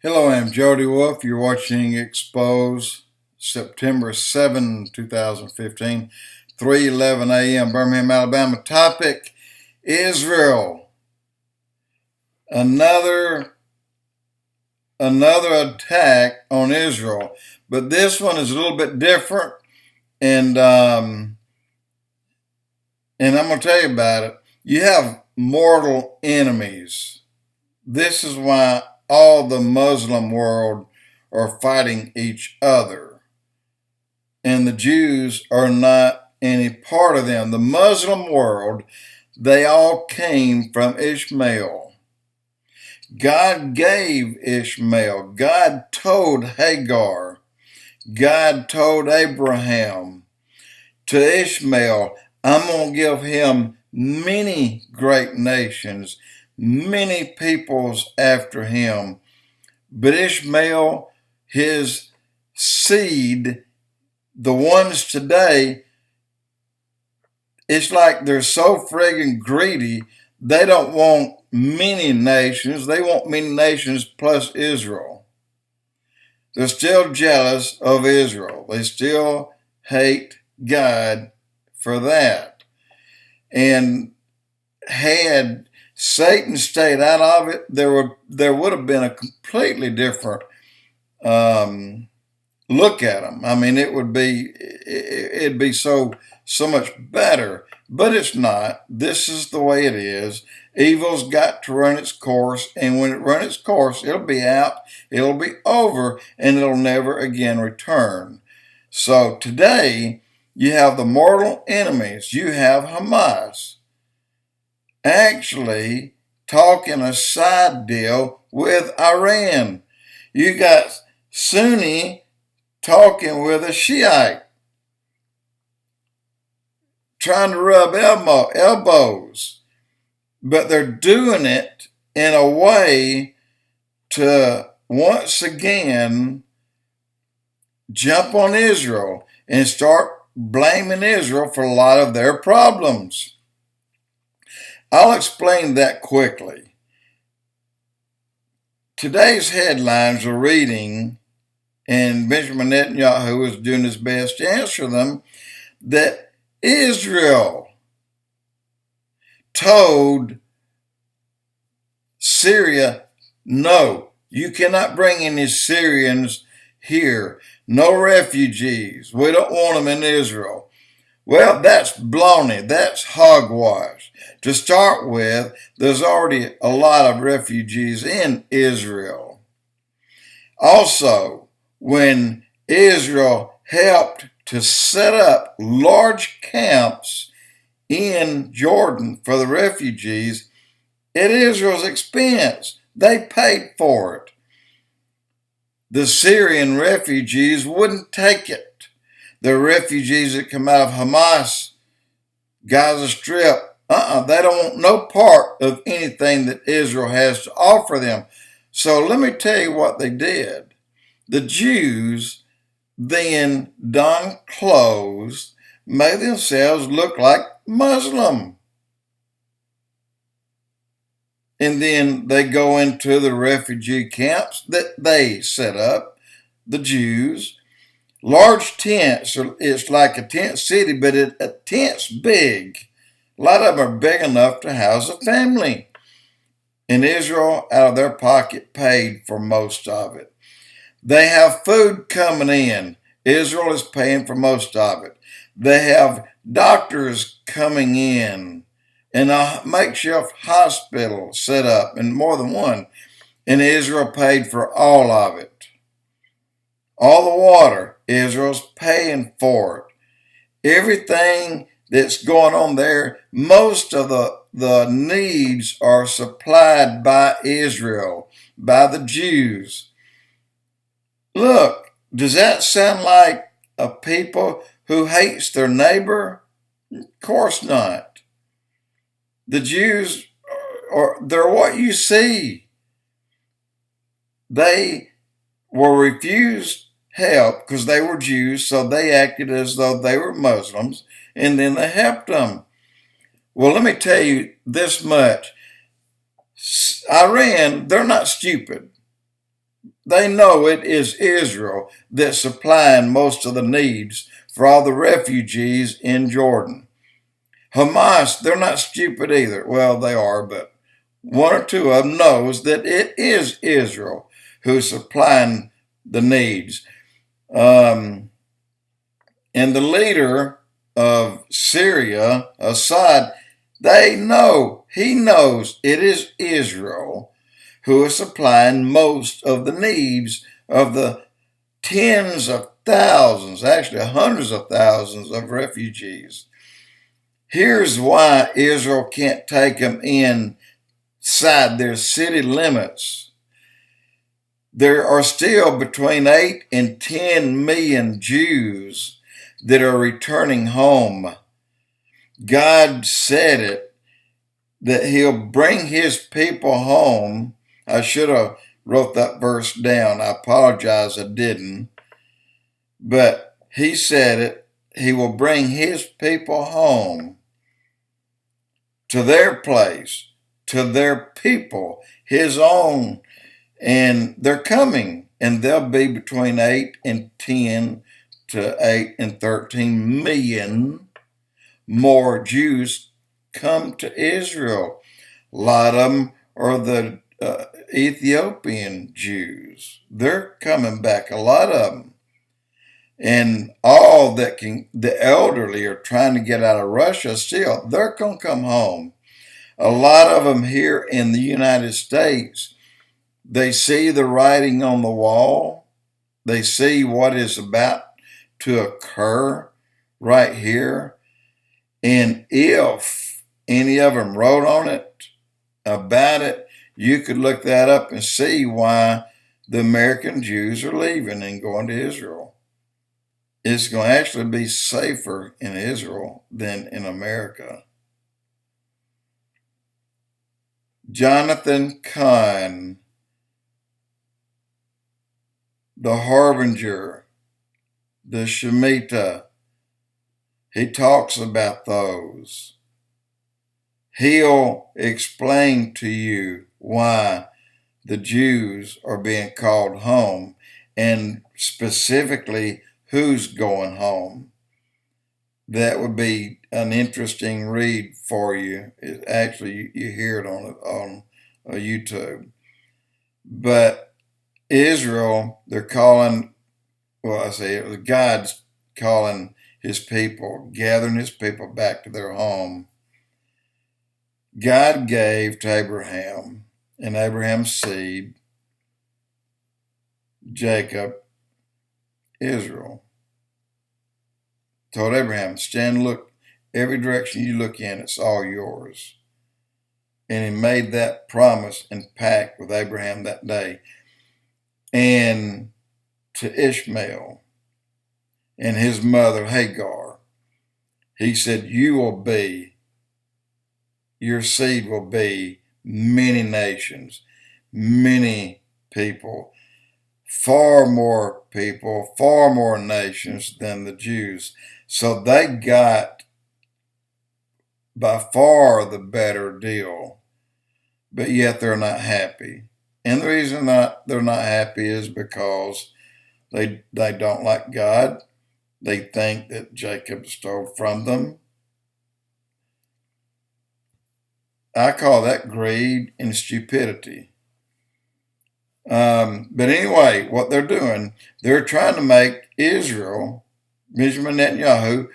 Hello, I'm Jody Wolf. You're watching Expoz, September 7, 2015, 3:11 a.m. Birmingham, Alabama. Topic: Israel. Another attack on Israel, but this one is a little bit different, and I'm going to tell you about it. You have mortal enemies. This is why all the Muslim world are fighting each other, and the Jews are not any part of them. The Muslim world, they all came from Ishmael. God gave Ishmael. God told Hagar. God told Abraham to Ishmael, I'm going to give him many great nations, many peoples after him. But Ishmael, his seed, the ones today, it's like they're so friggin' greedy, they don't want many nations. They want many nations plus Israel. They're still jealous of Israel. They still hate God for that. And had Satan stayed out of it, there would have been a completely different look at them. I mean, it'd be so much better, but it's not. This is the way it is. Evil's got to run its course, and when it runs its course, it'll be out, it'll be over, and it'll never again return. So today, you have the mortal enemies. You have Hamas actually talking a side deal with Iran. You got Sunni talking with a Shiite, trying to rub elbows, but they're doing it in a way to once again jump on Israel and start blaming Israel for a lot of their problems. I'll explain that quickly. Today's headlines are reading, and Benjamin Netanyahu is doing his best to answer them, that Israel told Syria, no, you cannot bring any Syrians here. No refugees. We don't want them in Israel. Well, that's baloney. That's hogwash. To start with, there's already a lot of refugees in Israel. Also, when Israel helped to set up large camps in Jordan for the refugees at Israel's expense, they paid for it. The Syrian refugees wouldn't take it. The refugees that come out of Hamas, Gaza Strip, they don't want no part of anything that Israel has to offer them. So let me tell you what they did. The Jews then donned clothes, made themselves look like Muslim. And then they go into the refugee camps that they set up, the Jews. Large tents, it's like a tent city, but a tent's big. A lot of them are big enough to house a family. And Israel, out of their pocket, paid for most of it. They have food coming in. Israel is paying for most of it. They have doctors coming in and a makeshift hospital set up, and more than one. And Israel paid for all of it. All the water, Israel's paying for it. Everything that's going on there, most of the needs are supplied by Israel, by the Jews. Look, does that sound like a people who hates their neighbor? Of course not. The Jews they're what you see. They were refused help because they were Jews, so they acted as though they were Muslims, and then they helped them. Well, let me tell you this much. Iran, they're not stupid. they know it is Israel that's supplying most of the needs for all the refugees in Jordan. Hamas, they're not stupid either. Well, they are, but one or two of them knows that it is Israel who's supplying the needs. And the leader of Syria, Assad, he knows it is Israel who is supplying most of the needs of the tens of thousands, actually hundreds of thousands of refugees. Here's why Israel can't take them inside their city limits. There are still between 8 and 10 million Jews that are returning home. God said it, that he'll bring his people home. I should have wrote that verse down. I apologize, I didn't. But he said it, he will bring his people home to their place, to their people, his own. And they're coming, and they'll be between 8 and 10 to 8 and 13 million more Jews come to Israel. A lot of them are the Ethiopian Jews. They're coming back, a lot of them. And all that the elderly are trying to get out of Russia still, they're going to come home. A lot of them here in the United States, they see the writing on the wall. They see what is about to occur right here. And if any of them wrote on it, about it, you could look that up and see why the American Jews are leaving and going to Israel. It's going to actually be safer in Israel than in America. Jonathan Kahn, the Harbinger, the Shemitah, he talks about those. He'll explain to you why the Jews are being called home, and specifically who's going home. That would be an interesting read for you. Actually, you hear it on YouTube. But Israel, they're calling, God's calling his people, gathering his people back to their home. God gave to Abraham and Abraham's seed, Jacob, Israel. Told Abraham, stand, look, every direction you look in, it's all yours. And he made that promise and pact with Abraham that day. And to Ishmael and his mother Hagar, he said, your seed will be many nations, many people, far more people, far more nations than the Jews. So they got by far the better deal, but yet they're not happy. And the reason they're not happy is because they don't like God. They think that Jacob stole from them. I call that greed and stupidity. But anyway, what they're doing, they're trying to make Israel, Benjamin Netanyahu,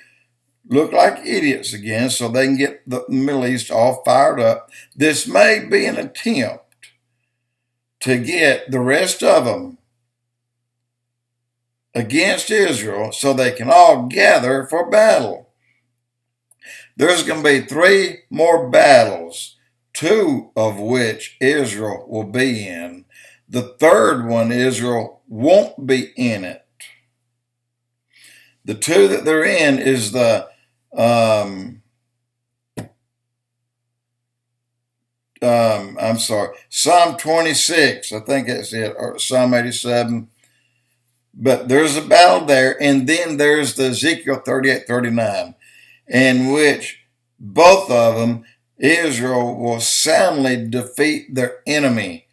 look like idiots again so they can get the Middle East all fired up. This may be an attempt to get the rest of them against Israel so they can all gather for battle. There's going to be 3 more battles, 2 of which Israel will be in. The third one, Israel won't be in it. The 2 that they're in is the Psalm 26, I think that's it, or Psalm 87. But there's a battle there, and then there's the Ezekiel 38-39, in which both of them, Israel will soundly defeat their enemy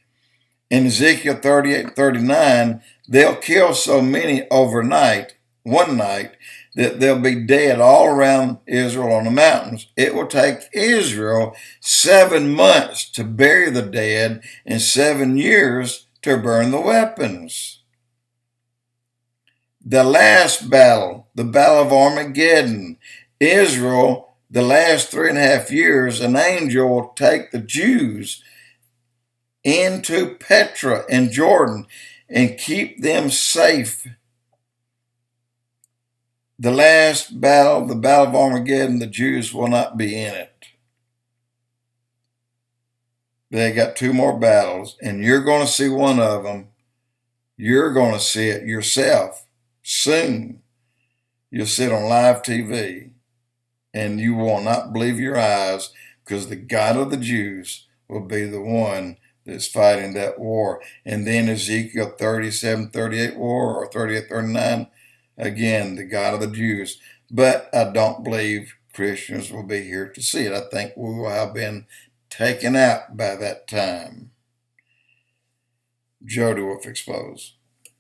In Ezekiel 38:39, they'll kill so many overnight, one night, that they'll be dead all around Israel on the mountains. It will take Israel 7 months to bury the dead and 7 years to burn the weapons. The last battle, the Battle of Armageddon, Israel, the last 3.5 years, an angel will take the Jews into Petra in Jordan and keep them safe. The last battle, the Battle of Armageddon, the Jews will not be in it. They got 2 more battles, and you're going to see one of them. You're going to see it yourself soon. You'll see it on live TV, and you will not believe your eyes, because the God of the Jews will be the one that's fighting that war. And then Ezekiel 37:38 war, or 38:39, again, the God of the Jews. But I don't believe Christians will be here to see it. I think we will have been taken out by that time. Jody with Expoz.